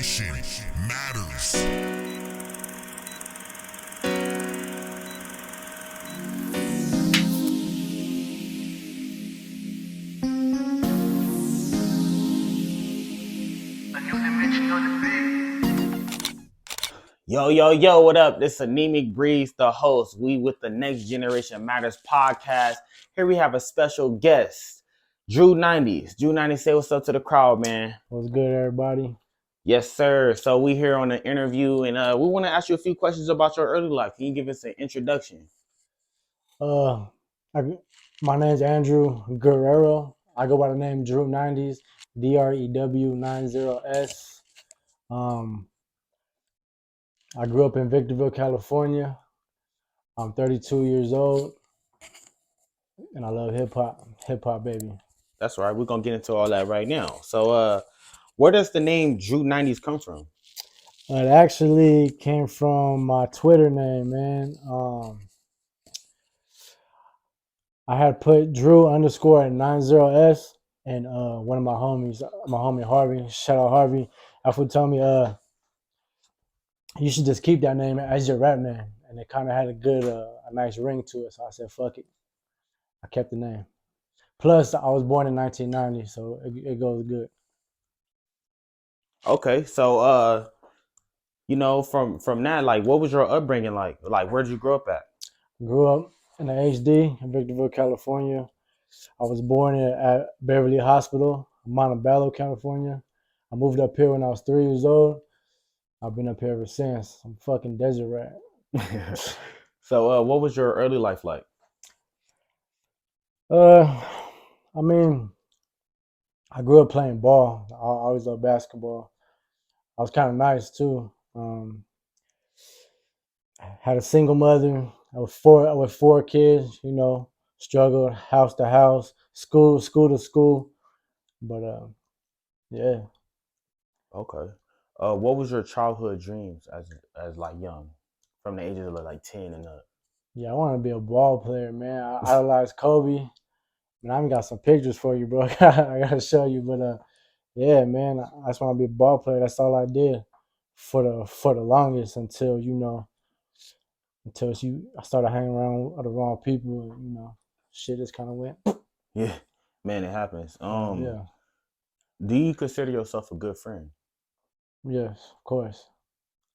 Generation Matters. Yo, what up? This is Anemic Breeze, the host. We with the Next Generation Matters Podcast. Here we have a special guest, Drew90’s. Drew90, say what's up to the crowd, man. What's good, everybody? Yes, sir. So we here on an interview, and we want to ask you a few questions about your early life. Can you give us an introduction? My name is Andrew Guerrero. I go by the name Drew90’s, Drew90’s. I grew up in Victorville, California. I'm 32 years old, and I love hip hop, baby. That's right. We're gonna get into all that right now. So, where does the name Drew90’s come from? It actually came from my Twitter name, man. I had put Drew_90s, and one of my homies, my homie Harvey, shout out Harvey, after told me, you should just keep that name as your rap name, and it kind of had a nice ring to it. So I said, "Fuck it," I kept the name. Plus, I was born in 1990, so it goes good. Okay, so from that, like, what was your upbringing like? Like, where'd you grow up at? Grew up in the HD in Victorville, California. I was born at Beverly Hospital, Montebello, California. I moved up here when I was 3 years old. I've been up here ever since. I'm fucking desert rat. So, what was your early life like? I grew up playing ball. I always loved basketball. I was kind of nice too. Had a single mother. I was with four kids. Struggled house to house, school to school. But yeah. Okay. What was your childhood dreams as like young, from the ages of like 10 and up? Yeah, I want to be a ball player, man. I idolized Kobe. And I even got some pictures for you, bro. I gotta show you. But yeah, man, I just want to be a ball player. That's all I did for the longest until I started hanging around with the wrong people, and shit just kind of went. Yeah, man, it happens. Yeah. Do you consider yourself a good friend? Yes, of course.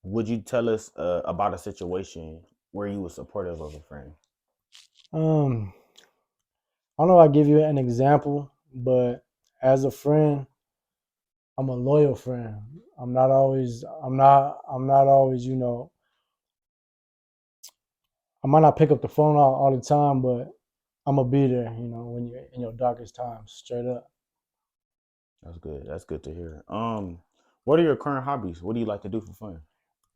Would you tell us about a situation where you were supportive of a friend? I don't know if I give you an example, but as a friend, I'm a loyal friend. I'm not always, I might not pick up the phone all the time, but I'm gonna be there, when you're in your darkest times, straight up. That's good. That's good to hear. What are your current hobbies? What do you like to do for fun?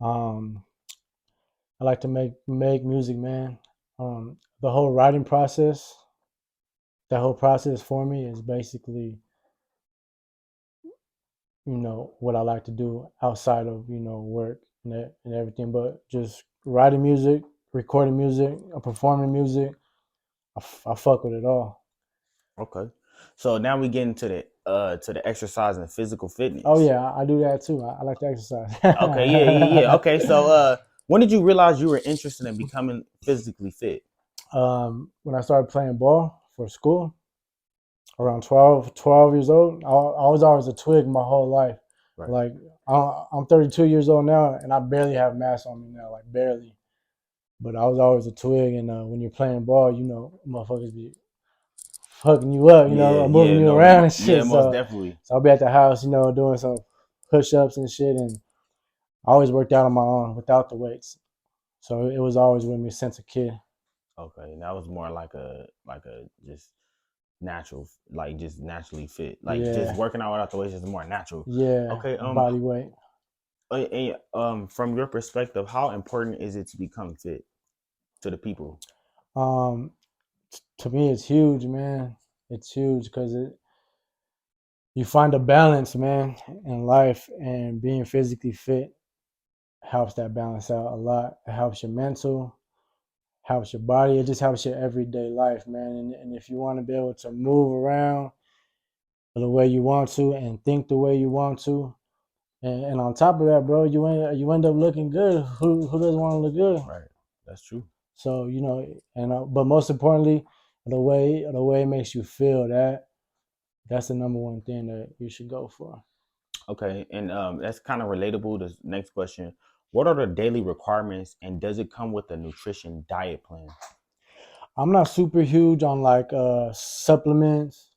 I like to make music, man. The whole writing process, that whole process for me is basically, what I like to do outside of, work and everything, but just writing music, recording music, performing music. I fuck with it all. Okay. So now we get into the exercise and physical fitness. Oh yeah, I do that too. I like to exercise. Okay, yeah. Okay, so when did you realize you were interested in becoming physically fit? When I started playing ball for school, around 12 years old, I was always a twig my whole life. Right. Like I'm 32 years old now, and I barely have mass on me now, like barely. But I was always a twig, and when you're playing ball, motherfuckers be fucking you up, moving you around and shit. Yeah, most definitely. So I'll be at the house, doing some push-ups and shit, and I always worked out on my own without the weights. So it was always with me since a kid. Okay, and that was more like a just natural, like just naturally fit, like just working out without the weights is more natural. Yeah. Okay. Body weight. From your perspective, how important is it to become fit to the people? To me, it's huge, man. It's huge because you find a balance, man, in life, and being physically fit helps that balance out a lot. It helps your mental, helps your body. It just helps your everyday life, man. And if you want to be able to move around the way you want to and think the way you want to, And on top of that, bro, you end up looking good. Who doesn't want to look good? Right. That's true. So and but most importantly, the way it makes you feel, that's the number one thing that you should go for. Okay, and that's kind of relatable to the next question. What are the daily requirements, and does it come with a nutrition diet plan? I'm not super huge on like supplements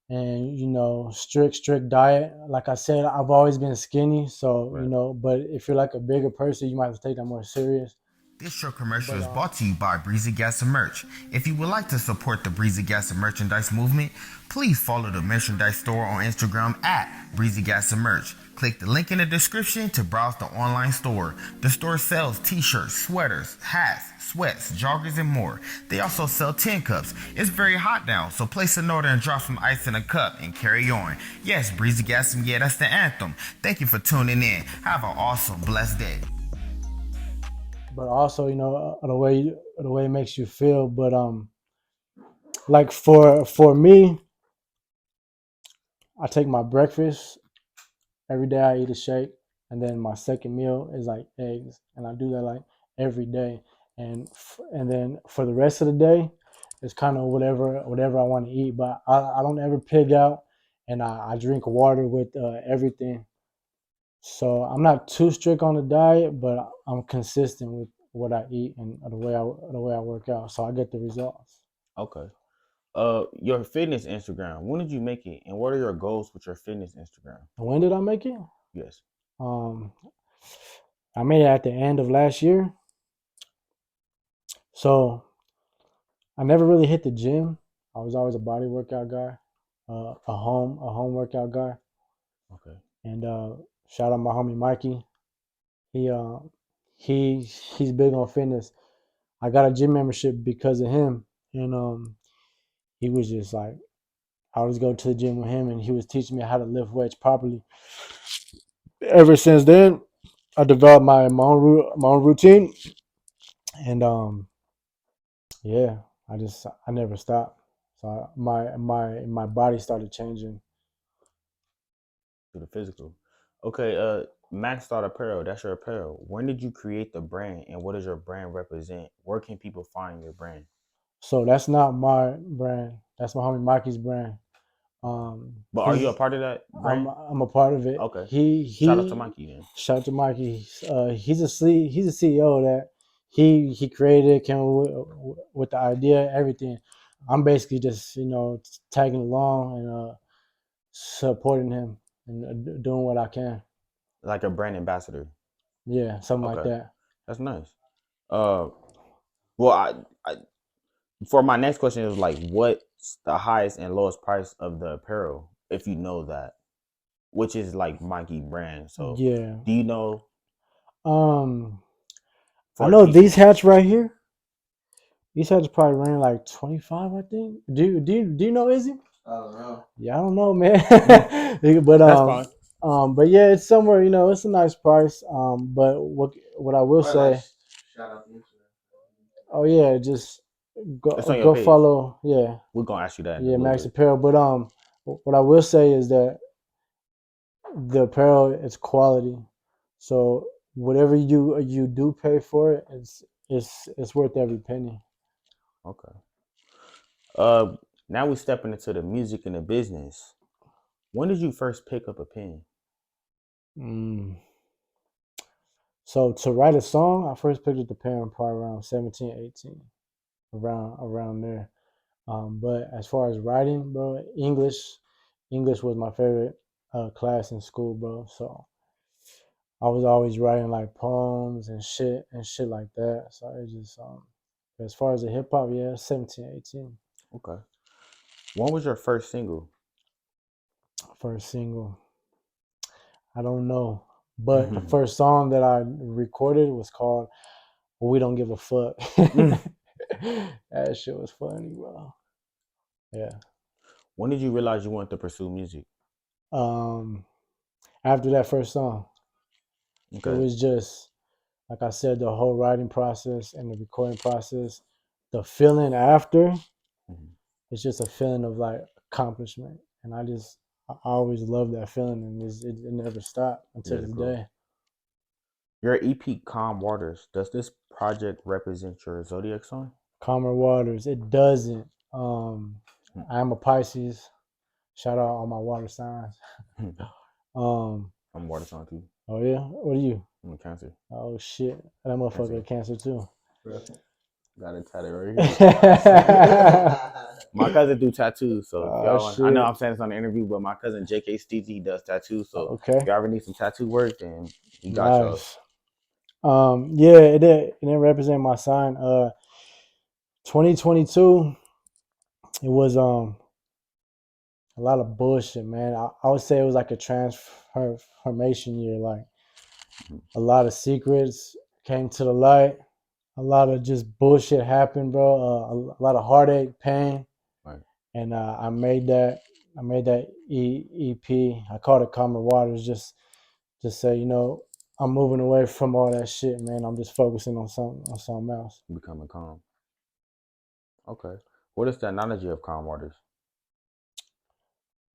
and strict diet. Like I said, I've always been skinny, so Right. but if you're like a bigger person, you might have to take that more serious. This short commercial is brought to you by Breezy Gas and Merch. If you would like to support the Breezy Gas and Merchandise movement, please follow the merchandise store on Instagram at Breezy Gas and Merch. Click the link in the description to browse the online store. The store sells t-shirts, sweaters, hats, sweats, joggers, and more. They also sell tin cups. It's very hot now, so place an order and drop some ice in a cup and carry on. Yes, Breezy Gas and that's the anthem. Thank you for tuning in. Have an awesome, blessed day. But also, the way it makes you feel. But like for me, I take my breakfast every day. I eat a shake, and then my second meal is like eggs, and I do that like every day. And then for the rest of the day, it's kind of whatever I want to eat. But I don't ever pig out, and I drink water with everything. So I'm not too strict on the diet, but I'm consistent with what I eat and the way I work out. So I get the results. Okay. Your fitness Instagram. When did you make it, and what are your goals with your fitness Instagram? When did I make it? Yes. I made it at the end of last year. So I never really hit the gym. I was always a body workout guy, a home workout guy. Okay. And shout out my homie Mikey. He's big on fitness. I got a gym membership because of him, and he was just like, I always go to the gym with him, and he was teaching me how to lift weights properly. Ever since then, I developed my own routine, and yeah, I never stopped. So my body started changing. To the physical. Okay. Maxed Out Apparel. That's your apparel. When did you create the brand, and what does your brand represent? Where can people find your brand? So that's not my brand. That's my homie Mikey's brand. But are you a part of that brand? I'm a part of it. Okay. He Shout out to Mikey then. Shout out to Mikey. He's a CEO that he created, came with the idea, everything. I'm basically just tagging along and supporting him and doing what I can. Like a brand ambassador. Yeah, something like Okay. that. That's nice. Well, I for my next question is like, what's the highest and lowest price of the apparel, if you know that, which is like Mikey brand. So Yeah. do you know? I know these hats right here. These hats probably running like 25, I think. Do you know Izzy? I don't know. Yeah, I don't know, man. But That's fine. but yeah, it's somewhere. It's a nice price. But what I will say. Shout out to Instagram. Oh yeah, just It's on your go page. follow. Yeah, We're gonna ask you that. yeah, Max Apparel. But what I will say is that the apparel is quality. So whatever you do pay for it, it's worth every penny. Okay. Now we're stepping into the music and the business. When did you first pick up a pen? So to write a song, I first picked up the pen probably around 17, 18, around there. But as far as writing, bro, English was my favorite class in school, bro. So I was always writing like poems and shit like that. So it just as far as the hip hop, yeah, 17, 18. Okay. When was your first single? First single, I don't know. But the first song that I recorded was called "We Don't Give a Fuck." That shit was funny, bro. Yeah. When did you realize you wanted to pursue music? After that first song. Okay. It was just, like I said, the whole writing process and the recording process, the feeling after, it's just a feeling of like accomplishment. And I just I always loved that feeling, and it never stopped until this day. Your EP Calm Waters, does this project represent your zodiac sign? Calmer Waters, it doesn't. I'm a Pisces. Shout out all my water signs. I'm water sign too. Oh yeah, what are you? I'm a Cancer. Oh shit, that motherfucker a Cancer too. Got it tatted right here. My cousin do tattoos, so if y'all want, I know I'm saying this on the interview, but my cousin JK Steezy does tattoos, so if y'all ever need some tattoo work, then he got y'all. Yeah, it didn't represent my sign. 2022, it was a lot of bullshit, man. I would say it was like a transformation year. Like a lot of secrets came to the light. A lot of just bullshit happened, bro. A lot of heartache, pain, right. And I made that EP. I called it Calmer Waters, just say, you know, I'm moving away from all that shit, man. I'm just focusing on something else. Becoming calm. Okay. What is the analogy of Calm Waters?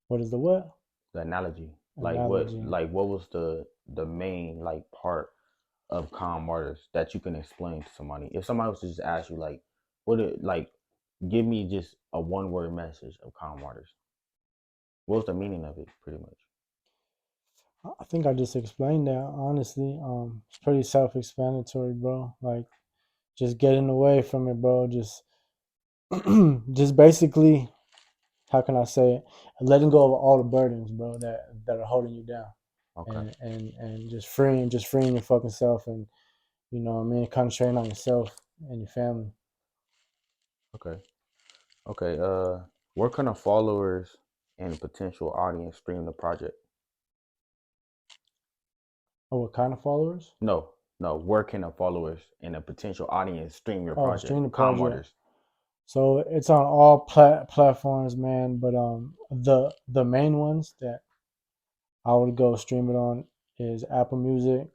What is the what? The analogy. Like what was the main like part of Calm Waters that you can explain to somebody? If somebody was to just ask you like, give me just a one word message of Calm Waters. What's the meaning of it, pretty much? I think I just explained that, honestly. It's pretty self-explanatory, bro. Like, just getting away from it, bro. Just basically, how can I say it? Letting go of all the burdens, bro, that are holding you down. Okay. And just freeing your fucking self, and you know what I mean, concentrating on yourself and your family. Okay. Where can the followers and potential audience stream the project? Oh, what kind of followers? No. Where can the followers and the potential audience stream your project? Stream the Calm project. Waters. So it's on all platforms, man. But the main ones that I would go stream it on is Apple Music,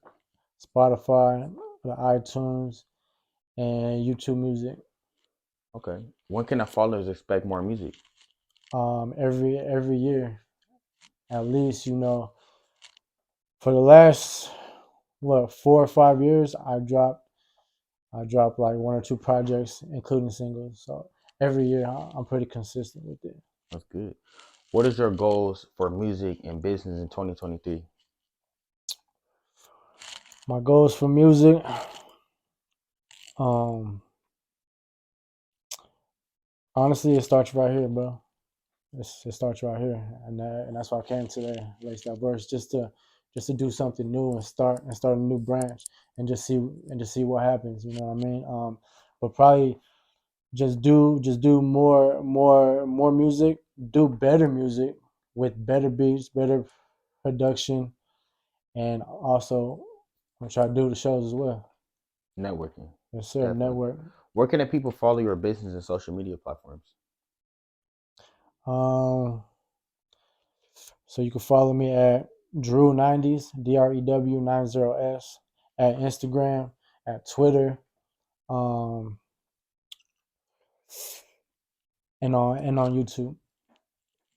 Spotify, the iTunes, and YouTube Music. Okay. When can the followers expect more music? Every year, at least, you know. For the last 4 or 5 years, I dropped like 1 or 2 projects, including singles. So every year, I'm pretty consistent with it. That's good. What is your goals for music and business in 2023? My goals for music, honestly, it starts right here, bro. It starts right here, and that's why I came today, Lace That Verse, just to do something new and start a new branch and just see what happens. You know what I mean? But probably just do more music, do better music with better beats, better production, and also I'm try to do the shows as well. Networking. Yes, sir. Definitely. Network. Where can the people follow your business and social media platforms? So you can follow me at Drew90’s, Drew90’s, at Instagram, at Twitter, and on YouTube.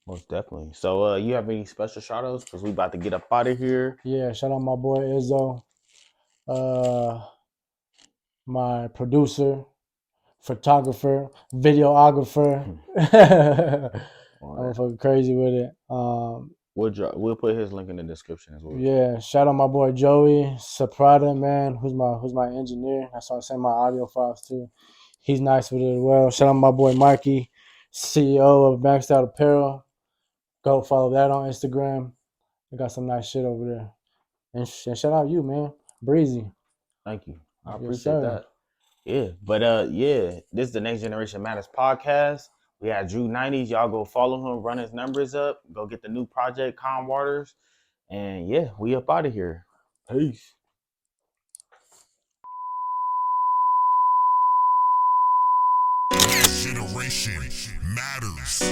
Most definitely. So you have any special shout outs? Because we about to get up out of here. Yeah, shout out my boy Izzo, my producer, photographer, videographer. I'm fucking crazy with it. We'll put his link in the description as well. Yeah, shout out my boy Joey Saprada, man, who's my engineer. That's why I send my audio files too. He's nice with it as well. Shout out my boy Mikey, CEO of Maxed Out Apparel. Go follow that on Instagram. I got some nice shit over there. And shout out you, man, Breezy. Thank you. I appreciate that. Yeah, but this is the Next Generation Matters Podcast. We had Drew90’s. Y'all go follow him, run his numbers up, go get the new project, Calm Waters. And yeah, we up out of here. Peace. Next Generation Matters.